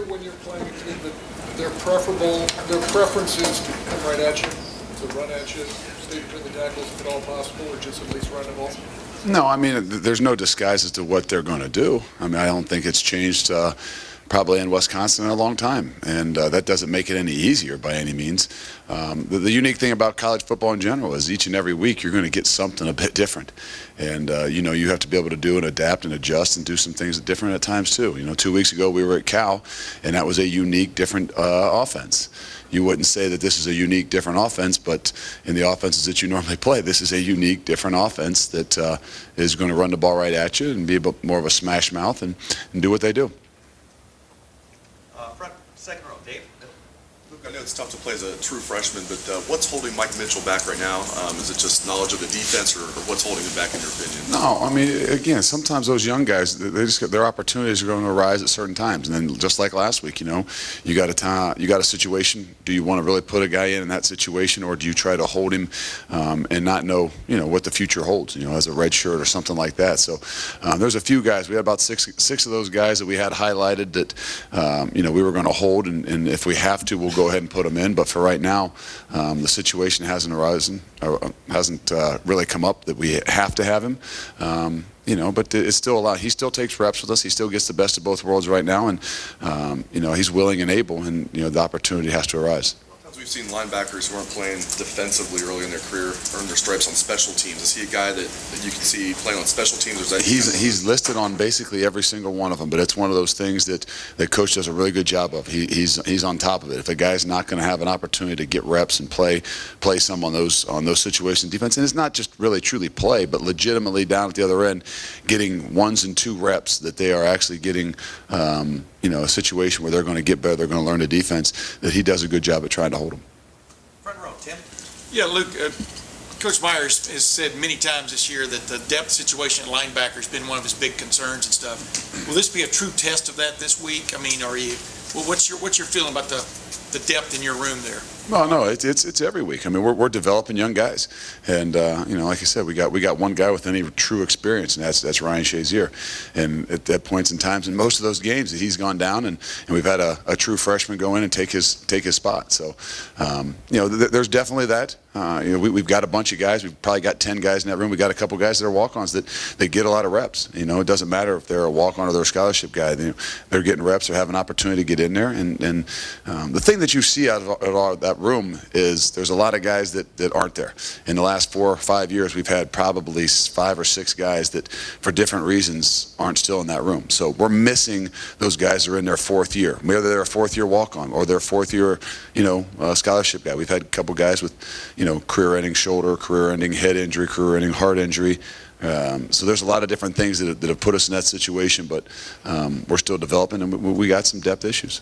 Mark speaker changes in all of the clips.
Speaker 1: here when you're playing a team that their preference is to come right at you, to run at you, stay between the tackles if at all possible, or just at least run the ball?
Speaker 2: No, I mean, there's no disguise as to what they're going to do. I mean, I don't think it's changed probably in Wisconsin in a long time, and that doesn't make it any easier by any means. The unique thing about college football in general is each and every week you're going to get something a bit different, and you have to be able to do and adapt and adjust and do some things different at times too. 2 weeks ago we were at Cal, and that was a unique, different offense. You wouldn't say that this is a unique, different offense, but in the offenses that you normally play, this is a unique, different offense that is going to run the ball right at you and be a bit more of a smash mouth and do what they do.
Speaker 3: Front, second row, Dave.
Speaker 4: Luke, I know it's tough to play as a true freshman, but what's holding Mike Mitchell back right now? Is it just knowledge of the defense, or what's holding him back in your opinion?
Speaker 2: No, I mean, again, sometimes those young guys, they just their opportunities are going to arise at certain times, and then just like last week, you got a situation. Do you want to really put a guy in that situation, or do you try to hold him and not know, what the future holds, as a red shirt or something like that? So there's a few guys. We had about six of those guys that we had highlighted that we were going to hold, and if we have to, we'll go ahead and put them in. But for right now, the situation hasn't arisen, or hasn't really come up that we have to have him. But it's still a lot. He still takes reps with us. He still gets the best of both worlds right now, and he's willing and able, and the opportunity has to arise.
Speaker 4: We've seen linebackers who aren't playing defensively early in their career earn their stripes on special teams. Is he a guy that you can see playing on special teams? Or is that
Speaker 2: he's listed on basically every single one of them, but it's one of those things that coach does a really good job of. He's on top of it. If a guy's not going to have an opportunity to get reps and play some on those situations defense, and it's not just really truly play, but legitimately down at the other end, getting 1s and 2 reps, that they are actually getting a situation where they're going to get better, they're going to learn the defense, that he does a good job at trying to hold them.
Speaker 3: Front row, Tim.
Speaker 5: Yeah, Luke, Coach Myers has said many times this year that the depth situation at linebacker has been one of his big concerns and stuff. Will this be a true test of that this week? I mean, what's your feeling about the depth in your room there?
Speaker 2: Well, no, it's every week. I mean, we're developing young guys, and like I said, we got one guy with any true experience, and that's Ryan Shazier. And at points in times in most of those games, that he's gone down, and we've had a true freshman go in and take his spot. So, there's definitely that. We've got a bunch of guys. We've probably got 10 guys in that room. We got a couple guys that are walk-ons that they get a lot of reps. It doesn't matter if they're a walk-on or they're a scholarship guy. They're getting reps or have an opportunity to get in there. And the thing that you see out of that room is there's a lot of guys that aren't there. In the last 4 or 5 years, we've had probably 5 or 6 guys that, for different reasons, aren't still in that room. So we're missing those guys that are in their 4th year. Whether they're a 4th year walk-on or their 4th year, scholarship guy. We've had a couple guys with, career-ending shoulder, career-ending head injury, career-ending heart injury. So there's a lot of different things that have put us in that situation, but we're still developing, and we got some depth issues.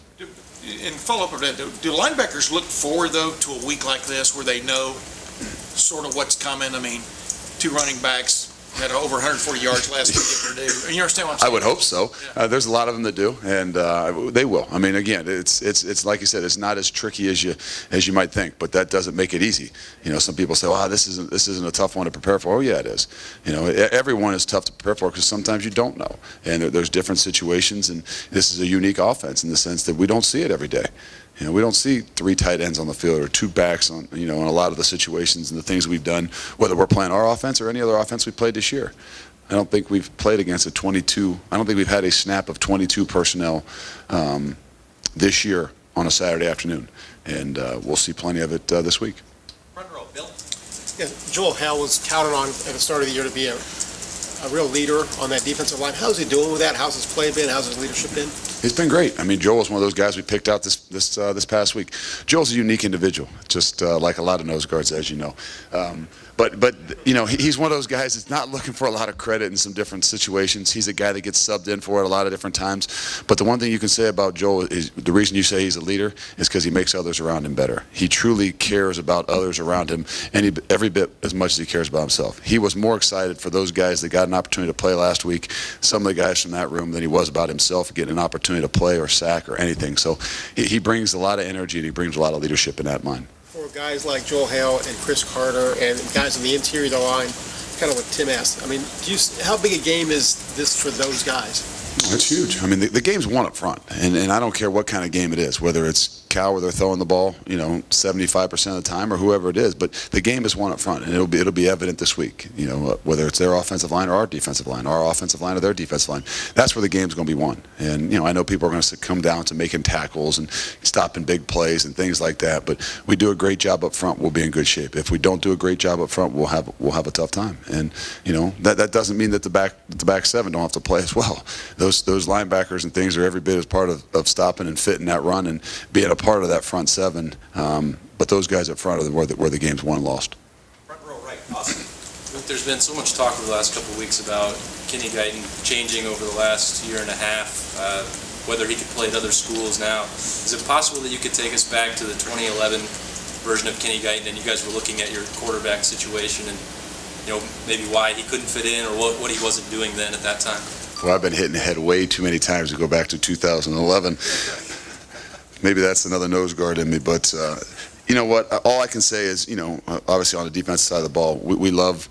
Speaker 5: And follow up on that, do linebackers look forward, though, to a week like this where they know sort of what's coming? I mean, 2 running backs had over 140 yards last week at Purdue. You understand what I'm saying?
Speaker 2: I would hope so.
Speaker 5: Yeah.
Speaker 2: There's a lot of them that do, and they will. I mean, again, it's like you said, it's not as tricky as you might think, but that doesn't make it easy. Some people say, "Wow, this isn't a tough one to prepare for." Oh, yeah, it is. Everyone is tough to prepare for because sometimes you don't know, and there's different situations, and this is a unique offense in the sense that we don't see it every day. We don't see 3 tight ends on the field or 2 backs on, in a lot of the situations and the things we've done, whether we're playing our offense or any other offense we played this year. I don't think we've played against a 22. I don't think we've had a snap of 22 personnel this year on a Saturday afternoon, and we'll see plenty of it this week.
Speaker 3: Front row, Bill.
Speaker 6: Yeah, Joel Hale was counted on at the start of the year to be a real leader on that defensive line. How's he doing with that? How's his play been? How's his leadership been?
Speaker 2: He's been great. I mean, Joel's one of those guys we picked out this past week. Joel's a unique individual, just like a lot of nose guards, as you know. But he's one of those guys that's not looking for a lot of credit in some different situations. He's a guy that gets subbed in for it a lot of different times. But the one thing you can say about Joel is the reason you say he's a leader is because he makes others around him better. He truly cares about others around him, and every bit as much as he cares about himself. He was more excited for those guys that got an opportunity to play last week, some of the guys from that room, than he was about himself getting an opportunity to play or sack or anything. So he brings a lot of energy, and he brings a lot of leadership in that mind.
Speaker 6: For guys like Joel Hale and Chris Carter and guys in the interior of the line, kind of what Tim asked, I mean, how big a game is this for those guys?
Speaker 2: That's huge. I mean, the game's won up front, and I don't care what kind of game it is, whether it's Cal where they're throwing the ball, 75% of the time, or whoever it is. But the game is won up front, and it'll be evident this week. Whether it's their offensive line or our defensive line, our offensive line or their defensive line. That's where the game's going to be won. And I know people are going to come down to making tackles and stopping big plays and things like that. But we do a great job up front, we'll be in good shape. If we don't do a great job up front, we'll have a tough time. And that doesn't mean that the back seven don't have to play as well. Those linebackers and things are every bit as part of stopping and fitting that run and being a part of that front seven. But those guys up front are where the game's won and lost.
Speaker 3: Front row right, Austin.
Speaker 7: There's been so much talk over the last couple of weeks about Kenny Guyton changing over the last year and a half, whether he could play at other schools now. Is it possible that you could take us back to the 2011 version of Kenny Guyton and you guys were looking at your quarterback situation and maybe why he couldn't fit in or what he wasn't doing then at that time?
Speaker 2: Well, I've been hitting the head way too many times to go back to 2011. Maybe that's another nose guard in me, but you know what? All I can say is, obviously on the defensive side of the ball, we love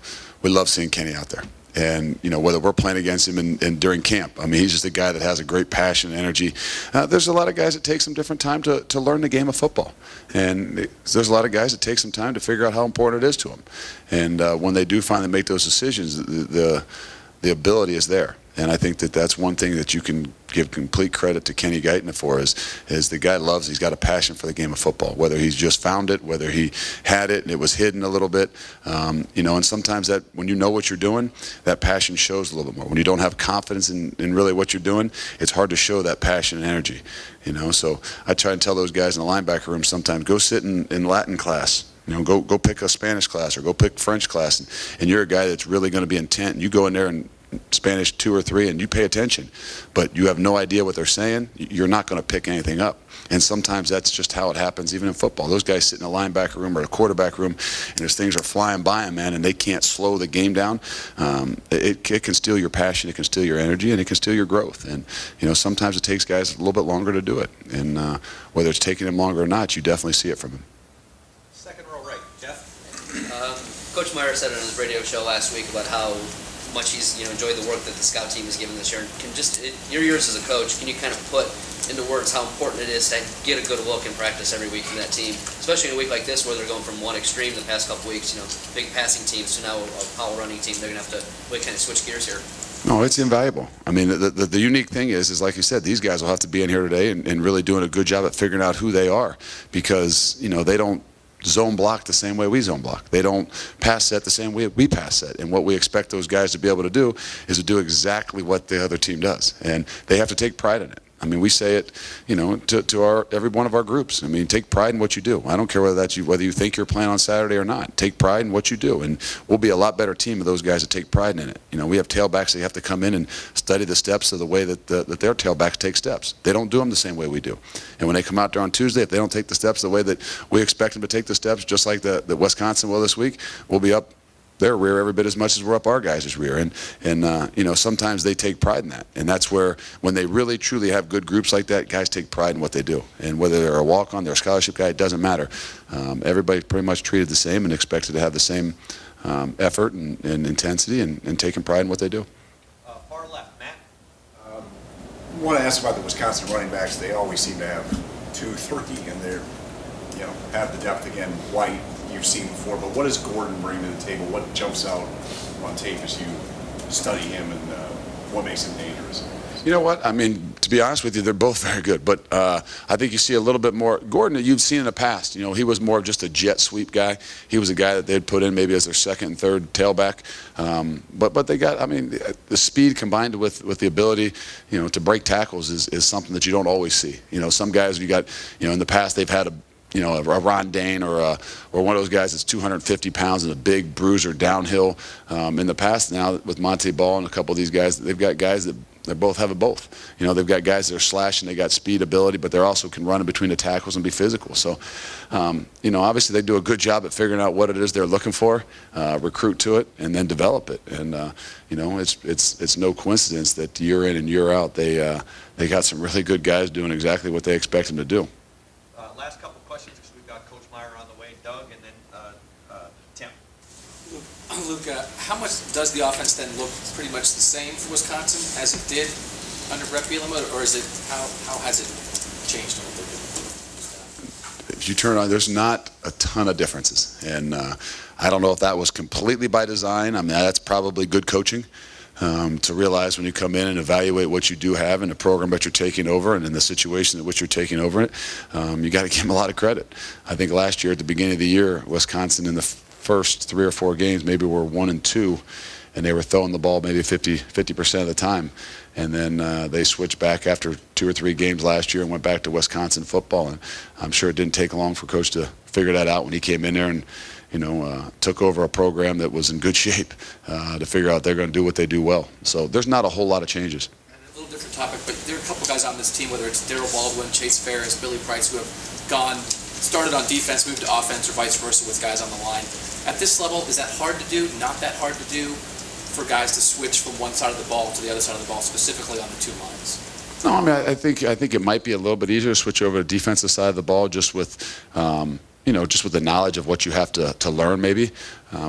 Speaker 2: seeing Kenny out there. And, whether we're playing against him and during camp, I mean, he's just a guy that has a great passion and energy. There's a lot of guys that take some different time to learn the game of football. And there's a lot of guys that take some time to figure out how important it is to them. And when they do finally make those decisions, the ability is there. And I think that's one thing that you can give complete credit to Kenny Guyton for is the guy he's got a passion for the game of football, whether he's just found it, whether he had it and it was hidden a little bit. And sometimes that when you know what you're doing, that passion shows a little bit more. When you don't have confidence in really what you're doing, it's hard to show that passion and energy. So I try and tell those guys in the linebacker room sometimes, go sit in Latin class. Go pick a Spanish class or go pick French class, and you're a guy that's really going to be intent, and you go in there and Spanish 2 or 3 and you pay attention, but you have no idea what they're saying, you're not going to pick anything up. And sometimes that's just how it happens even in football. Those guys sit in a linebacker room or a quarterback room and as things are flying by them, man, and they can't slow the game down, it can steal your passion, it can steal your energy, and it can steal your growth. And sometimes it takes guys a little bit longer to do it. And whether it's taking them longer or not, you definitely see it from them.
Speaker 3: Second row right, Jeff.
Speaker 8: Coach Meyer said on his radio show last week about how much he's enjoyed the work that the scout team has given this year. Your years as a coach, can you kind of put into words how important it is to get a good look in practice every week from that team, especially in a week like this where they're going from one extreme the past couple weeks, big passing teams to now a power running team. They're going to have to really kind of switch gears here.
Speaker 2: No, it's invaluable. I mean, the unique thing is like you said, these guys will have to be in here today and really doing a good job at figuring out who they are, because they don't zone block the same way we zone block. They don't pass set the same way we pass set. And what we expect those guys to be able to do is to do exactly what the other team does. And they have to take pride in it. I mean, we say it, to every one of our groups. I mean, take pride in what you do. I don't care whether you think you're playing on Saturday or not. Take pride in what you do, and we'll be a lot better team of those guys that take pride in it. We have tailbacks that have to come in and study the steps of the way that their tailbacks take steps. They don't do them the same way we do. And when they come out there on Tuesday, if they don't take the steps the way that we expect them to take the steps, just like the Wisconsin will this week, we'll be up their rear every bit as much as we're up our guys' rear. And sometimes they take pride in that. And that's where, when they really, truly have good groups like that, guys take pride in what they do. And whether they're a walk-on, they're a scholarship guy, it doesn't matter. Everybody's pretty much treated the same and expected to have the same effort and intensity and taking pride in what they do.
Speaker 3: Far left, Matt.
Speaker 9: I want to ask about the Wisconsin running backs. They always seem to have 2, 3, and they're, have the depth again. White, you've seen before, but what does Gordon bring to the table? What jumps out on tape as you study him, and what makes him dangerous?
Speaker 2: You know what? I mean, to be honest with you, they're both very good. But I think you see a little bit more. Gordon, that you've seen in the past, he was more of just a jet sweep guy. He was a guy that they'd put in maybe as their second and third tailback. But they got, the speed combined with the ability, to break tackles is something that you don't always see. Some guys you got, in the past they've had a Ron Dane or one of those guys that's 250 pounds and a big bruiser downhill. In the past, now with Monte Ball and a couple of these guys, they've got guys that they both have it both. They've got guys that are slashing, they got speed, ability, but they also can run in between the tackles and be physical. So, obviously they do a good job at figuring out what it is they're looking for, recruit to it, and then develop it. And it's no coincidence that year in and year out they got some really good guys doing exactly what they expect them to do.
Speaker 3: Last couple questions, because we've got Coach Meyer on the way, Doug, and then Tim.
Speaker 10: Luke, how much does the offense then look pretty much the same for Wisconsin as it did
Speaker 7: under Brett Bielema, or is it, how has it changed a little bit?
Speaker 2: If you turn on, there's not a ton of differences. And I don't know if that was completely by design. I mean, that's probably good coaching. To realize when you come in and evaluate what you do have in the program that you're taking over and in the situation in which you're taking over it, you got to give them a lot of credit. I think last year at the beginning of the year, Wisconsin in the first 3 or 4 games maybe were 1-2, and they were throwing the ball maybe 50% of the time. And then they switched back after 2 or 3 games last year and went back to Wisconsin football. And I'm sure it didn't take long for Coach to figure that out when he came in there and took over a program that was in good shape to figure out they're going to do what they do well. So there's not a whole lot of changes.
Speaker 10: And a little different topic, but there are a couple guys on this team, whether it's Darryl Baldwin, Chase Ferris, Billy Price, who have started on defense, moved to offense, or vice versa with guys on the line. At this level, is that hard to do? Not that hard to do for guys to switch from one side of the ball to the other side of the ball, specifically on the 2 lines?
Speaker 2: No, I mean, I think it might be a little bit easier to switch over to the defensive side of the ball just with just with the knowledge of what you have to learn maybe.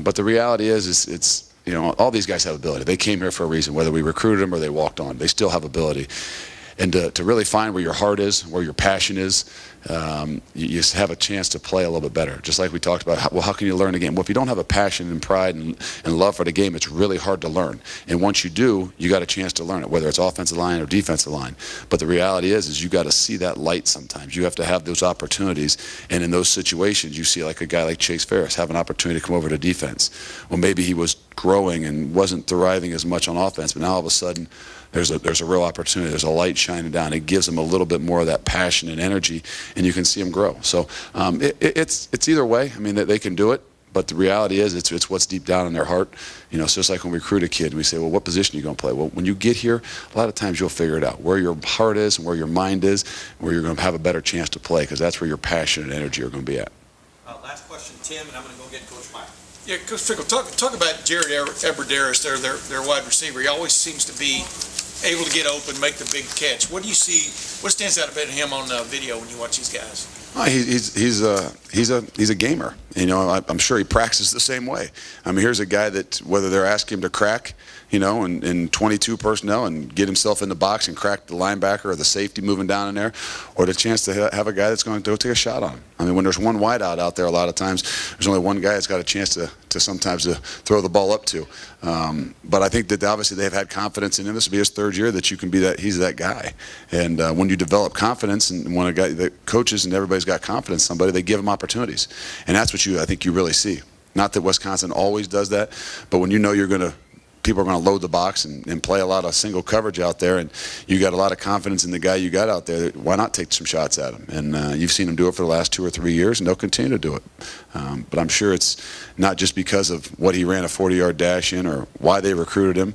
Speaker 2: But the reality is it's all these guys have ability. They came here for a reason, whether we recruited them or they walked on. They still have ability. And to really find where your heart is, where your passion is, you have a chance to play a little bit better. Just like we talked about, how can you learn a game? Well, if you don't have a passion and pride and love for the game, it's really hard to learn. And once you do, you got a chance to learn it, whether it's offensive line or defensive line. But the reality is you got to see that light sometimes. You have to have those opportunities. And in those situations, you see like a guy like Chase Ferris have an opportunity to come over to defense. Well, maybe he was growing and wasn't thriving as much on offense, but now all of a sudden, there's a real opportunity. There's a light shining down. It gives them a little bit more of that passion and energy, and you can see them grow. So it's either way. I mean, they can do it, but the reality is it's what's deep down in their heart. It's just like when we recruit a kid, we say, well, what position are you going to play? Well, when you get here, a lot of times you'll figure it out, where your heart is and where your mind is, where you're going to have a better chance to play, because that's where your passion and energy are going to be at.
Speaker 3: Last question, Tim, and I'm going to go get Coach Meyer.
Speaker 5: Yeah, Coach Fickell, talk about Jared Eberderis, their wide receiver. He always seems to be able to get open, make the big catch. What do you see? What stands out about him on video when you watch these guys? He's a gamer. I'm sure he practices the same way. I mean, here's a guy that whether they're asking him to crack, in 22 personnel and get himself in the box and crack the linebacker or the safety moving down in there, or the chance to have a guy that's going to go take a shot on him. I mean, when there's one wideout out there, a lot of times there's only one guy that's got a chance to sometimes to throw the ball up to. But I think that obviously they've had confidence in him. This will be his 3rd year that you can be that. He's that guy. And when you develop confidence, and when a guy, the coaches and everybody's got confidence in somebody, they give them opportunities. And that's what I think you really see. Not that Wisconsin always does that, but when people are going to load the box and play a lot of single coverage out there, and you got a lot of confidence in the guy you got out there, why not take some shots at him? And you've seen him do it for the last 2 or 3 years, and they'll continue to do it. But I'm sure it's not just because of what he ran a 40-yard dash in or why they recruited him,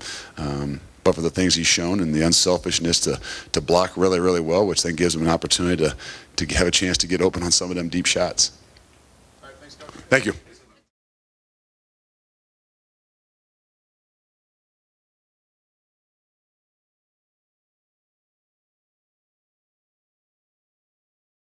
Speaker 5: but for the things he's shown and the unselfishness to block really, really well, which then gives him an opportunity to have a chance to get open on some of them deep shots.
Speaker 1: All right, thanks, Coach.
Speaker 2: Thank you.